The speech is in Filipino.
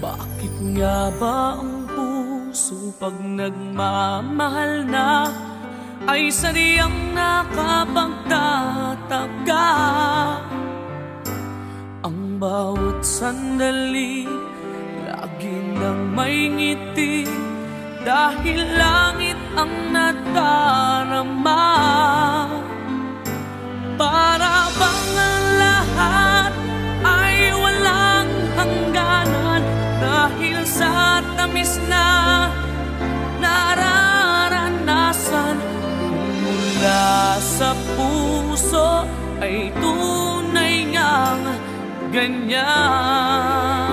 Bakit nga ba ang puso pag nagmamahal na ay sadyang nakapagtataka? Ang bawat sandali lagi nang may ngiti, dahil langit ang nadarama. Para bang ang lahat ay walang hangganan, dahil sa tamis na nararanasan mula sa puso ay tunay ngang ganyan.